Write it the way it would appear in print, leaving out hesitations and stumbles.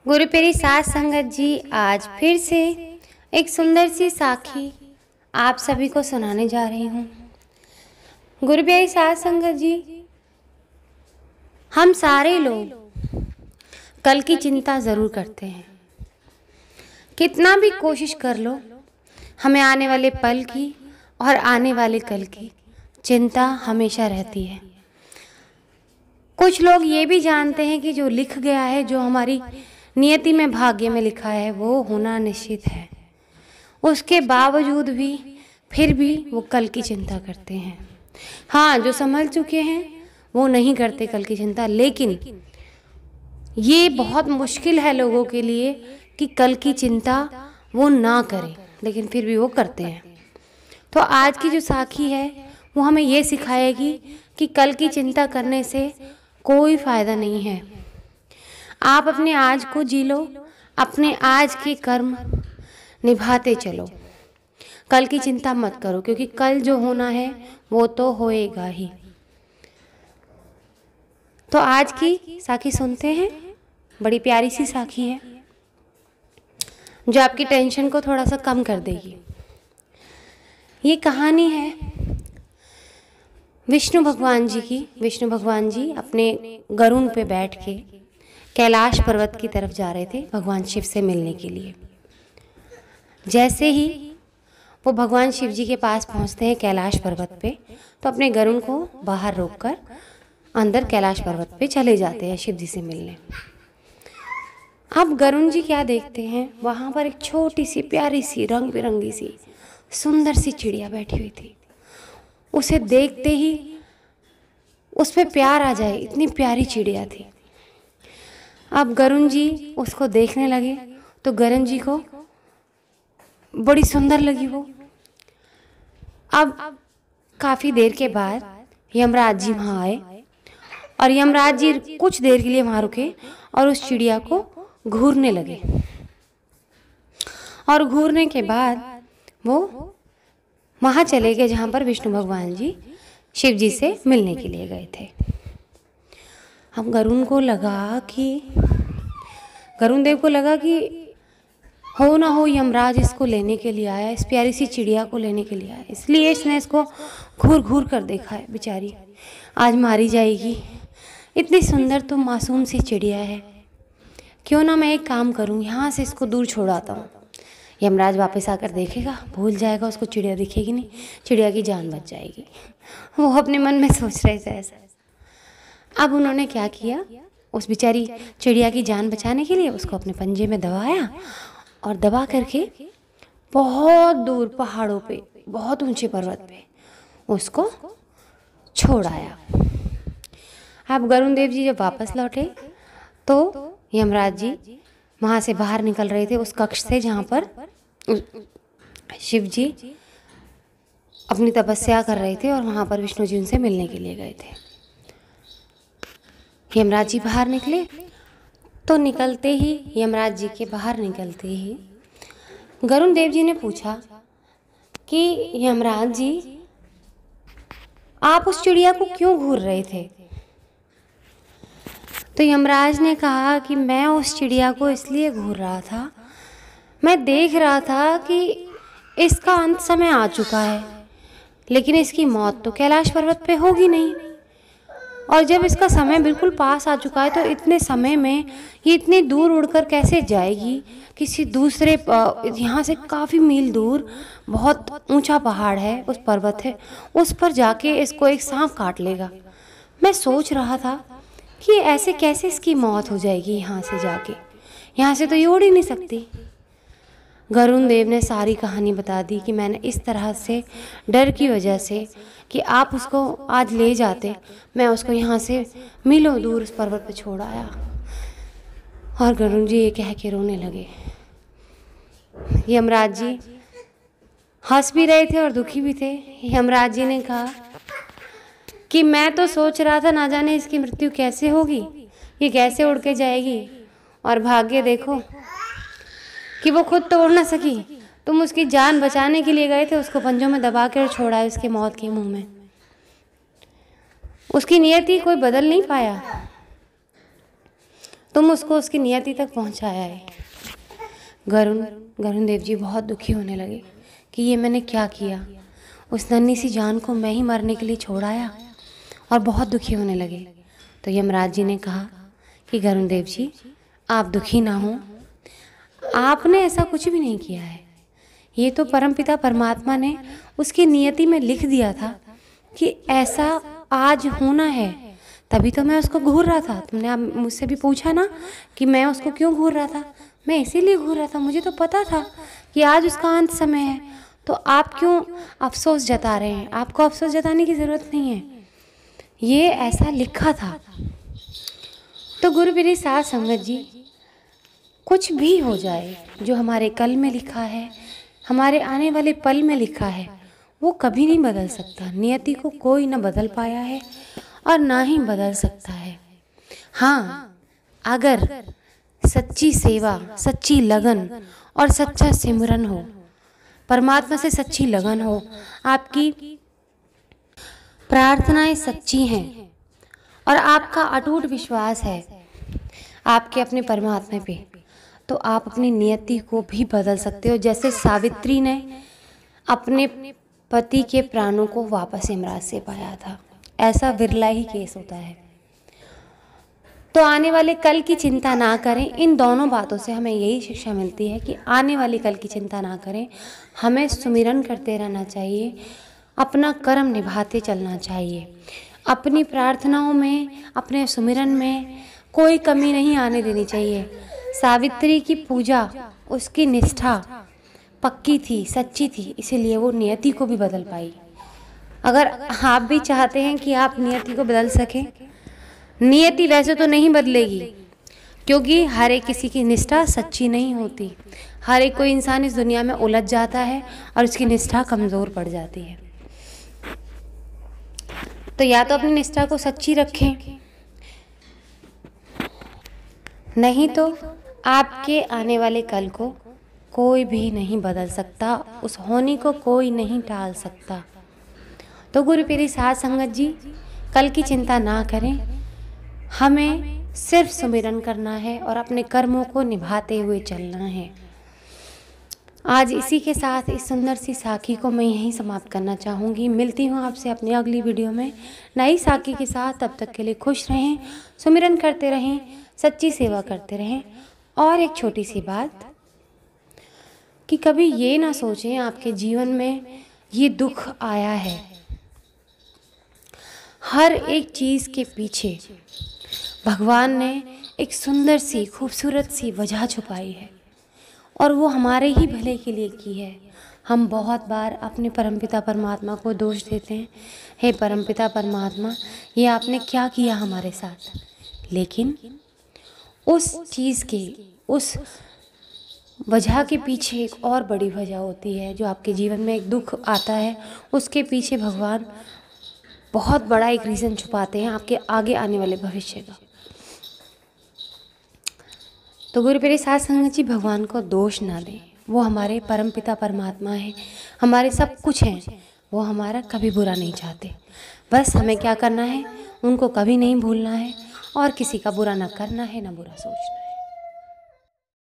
गुरु प्यारी साथ संगत जी, आज फिर से एक सुंदर सी साखी आप सभी को सुनाने जा रही हूँ। गुरु प्यारी साथ संगत जी, हम सारे लोग कल की चिंता ज़रूर करते हैं। कितना भी कोशिश कर लो, हमें आने वाले पल की और आने वाले कल की चिंता हमेशा रहती है। कुछ लोग ये भी जानते हैं कि जो लिख गया है, जो हमारी नियति में, भाग्य में लिखा है, वो होना निश्चित है। उसके बावजूद भी फिर भी वो कल की चिंता करते हैं। हाँ, जो संभल चुके हैं वो नहीं करते कल की चिंता, लेकिन ये बहुत मुश्किल है लोगों के लिए कि कल की चिंता वो ना करें, लेकिन फिर भी वो करते हैं। तो आज की जो साखी है वो हमें ये सिखाएगी कि कल की चिंता करने से कोई फ़ायदा नहीं है। आप अपने आज को जी लो, अपने आज के कर्म निभाते चलो, कल की चिंता मत करो, क्योंकि कल जो होना है वो तो होएगा ही। तो आज की साखी सुनते हैं। बड़ी प्यारी सी साखी है जो आपकी टेंशन को थोड़ा सा कम कर देगी। ये कहानी है विष्णु भगवान जी की। विष्णु भगवान जी अपने गरुड़ पे बैठ के कैलाश पर्वत की तरफ जा रहे थे भगवान शिव से मिलने के लिए। जैसे ही वो भगवान शिव जी के पास पहुंचते हैं कैलाश पर्वत पे, तो अपने गरुड़ को बाहर रोककर अंदर कैलाश पर्वत पे चले जाते हैं शिव जी से मिलने। अब गरुड़ जी क्या देखते हैं, वहाँ पर एक छोटी सी प्यारी सी रंग बिरंगी सी सुंदर सी चिड़िया बैठी हुई थी। उसे देखते ही उस पर प्यार आ जाए, इतनी प्यारी चिड़िया थी। अब गरुड़ जी उसको देखने लगे तो गरुड़ जी को बड़ी सुंदर लगी वो। अब काफ़ी देर के बाद यमराज जी वहाँ आए और यमराज जी कुछ देर के लिए वहाँ रुके और उस चिड़िया को घूरने लगे। और घूरने के बाद वो वहाँ चले गए जहाँ पर विष्णु भगवान जी शिव जी से मिलने के लिए गए थे। अब गरुड़ देव को लगा कि हो ना हो यमराज इसको लेने के लिए आया, इस प्यारी सी चिड़िया को लेने के लिए आया, इसलिए इसने इसको घूर घूर कर देखा है। बेचारी आज मारी जाएगी, इतनी सुंदर तो मासूम सी चिड़िया है। क्यों ना मैं एक काम करूं, यहाँ से इसको दूर छोड़ाता हूँ। यमराज वापस आकर देखेगा, भूल जाएगा, उसको चिड़िया दिखेगी नहीं, चिड़िया की जान बच जाएगी। वो अपने मन में सोच रहे थे ऐसा। अब उन्होंने क्या किया, उस बेचारी चिड़िया की जान बचाने के लिए उसको अपने पंजे में दबाया और दबा करके बहुत दूर पहाड़ों पे, बहुत ऊंचे पर्वत पे उसको छोड़ आया। अब गरुड़ देव जी जब वापस लौटे तो यमराज जी वहाँ से बाहर निकल रहे थे उस कक्ष से जहाँ पर शिव जी अपनी तपस्या कर रहे थे और वहाँ पर विष्णु जी उनसे मिलने के लिए गए थे। यमराज जी बाहर निकले तो निकलते ही यमराज जी के बाहर निकलते ही गरुड़ देव जी ने पूछा कि यमराज जी, आप उस चिड़िया को क्यों घूर रहे थे? तो यमराज ने कहा कि मैं उस चिड़िया को इसलिए घूर रहा था, मैं देख रहा था कि इसका अंत समय आ चुका है, लेकिन इसकी मौत तो कैलाश पर्वत पे होगी नहीं। और जब इसका समय बिल्कुल पास आ चुका है तो इतने समय में ये इतनी दूर उड़कर कैसे जाएगी, किसी दूसरे यहाँ से काफ़ी मील दूर बहुत ऊंचा पहाड़ है, उस पर्वत है, उस पर जाके इसको एक सांप काट लेगा। मैं सोच रहा था कि ऐसे कैसे इसकी मौत हो जाएगी यहाँ से जाके, यहाँ से तो ये उड़ ही नहीं सकती। गरुड़ देव ने सारी कहानी बता दी कि मैंने इस तरह से डर की वजह से कि आप उसको आज ले जाते, मैं उसको यहाँ से मीलों दूर उस पर्वत पर छोड़ आया। और गरुड़ जी ये कह के रोने लगे। यमराज जी हंस भी रहे थे और दुखी भी थे। यमराज जी ने कहा कि मैं तो सोच रहा था ना जाने इसकी मृत्यु कैसे होगी, ये कैसे उड़ के जाएगी, और भाग्य देखो कि वो खुद तो उड़ ना सकी, तुम उसकी जान बचाने के लिए गए थे, उसको पंजों में दबा कर छोड़ा उसके मौत के मुंह में। उसकी नियति कोई बदल नहीं पाया। तुम उसको उसकी नियति तक पहुंचाया है। गरुण देव जी बहुत दुखी होने लगे कि ये मैंने क्या किया, उस नन्ही सी जान को मैं ही मरने के लिए छोड़ आया, और बहुत दुखी होने लगे। तो यमराज जी ने कहा कि गरुण देव जी आप दुखी ना हो, आपने ऐसा कुछ भी नहीं किया है। ये तो परमपिता परमात्मा ने उसकी नियति में लिख दिया था कि ऐसा आज होना है, तभी तो मैं उसको घूर रहा था। तुमने आप मुझसे भी पूछा ना कि मैं उसको क्यों घूर रहा था, मैं इसीलिए घूर रहा था, मुझे तो पता था कि आज उसका अंत समय है। तो आप क्यों अफसोस जता रहे हैं? आपको अफसोस जताने की ज़रूरत नहीं है, ये ऐसा लिखा था। तो गुरु मेरी साथ संगत जी, कुछ भी हो जाए, जो हमारे कल में लिखा है, हमारे आने वाले पल में लिखा है, वो कभी नहीं बदल सकता। नियति को कोई ना बदल पाया है और ना ही बदल सकता है। हाँ, अगर सच्ची सेवा, सच्ची लगन और सच्चा सिमरन हो, परमात्मा से सच्ची लगन हो, आपकी प्रार्थनाएं सच्ची हैं और आपका अटूट विश्वास है आपके अपने परमात्मा पे, तो आप अपनी नियति को भी बदल सकते हो। जैसे सावित्री ने अपने पति के प्राणों को वापस यमराज से पाया था, ऐसा विरला ही केस होता है। तो आने वाले कल की चिंता ना करें। इन दोनों बातों से हमें यही शिक्षा मिलती है कि आने वाले कल की चिंता ना करें, हमें सुमिरन करते रहना चाहिए, अपना कर्म निभाते चलना चाहिए, अपनी प्रार्थनाओं में, अपने सुमिरन में कोई कमी नहीं आने देनी चाहिए। सावित्री की पूजा, उसकी निष्ठा पक्की थी, सच्ची थी, इसीलिए वो नियति को भी बदल पाई। अगर आप भी चाहते हैं कि आप नियति को बदल सकें, नियति वैसे तो नहीं बदलेगी, क्योंकि हर एक किसी की निष्ठा सच्ची नहीं होती। हर एक कोई इंसान इस दुनिया में उलझ जाता है और उसकी निष्ठा कमज़ोर पड़ जाती है। तो या तो अपनी निष्ठा को सच्ची रखें, नहीं तो आपके आने वाले कल को कोई भी नहीं बदल सकता, उस होनी को कोई नहीं टाल सकता। तो गुरु प्यारी साध संगत जी, कल की चिंता ना करें, हमें सिर्फ सुमिरन करना है और अपने कर्मों को निभाते हुए चलना है। आज इसी के साथ इस सुंदर सी साखी को मैं यहीं समाप्त करना चाहूँगी। मिलती हूँ आपसे अपनी अगली वीडियो में नई साखी के साथ। तब तक के लिए खुश रहें, सुमिरन करते रहें, सच्ची सेवा करते रहें। और एक छोटी सी बात कि कभी ये ना सोचें आपके जीवन में ये दुख आया है। हर एक चीज़ के पीछे भगवान ने एक सुंदर सी, खूबसूरत सी वजह छुपाई है और वो हमारे ही भले के लिए की है। हम बहुत बार अपने परमपिता परमात्मा को दोष देते हैं, हे परमपिता परमात्मा, ये आपने क्या किया हमारे साथ। लेकिन उस चीज़ के, उस वजह के पीछे एक और बड़ी वजह होती है। जो आपके जीवन में एक दुख आता है, उसके पीछे भगवान बहुत बड़ा एक रीज़न छुपाते हैं आपके आगे आने वाले भविष्य का। तो गुरु प्यारे साध संगत जी, भगवान को दोष ना दें, वो हमारे परमपिता परमात्मा हैं, हमारे सब कुछ हैं, वो हमारा कभी बुरा नहीं चाहते। बस हमें क्या करना है, उनको कभी नहीं भूलना है और किसी का बुरा ना करना है, ना बुरा सोचना है।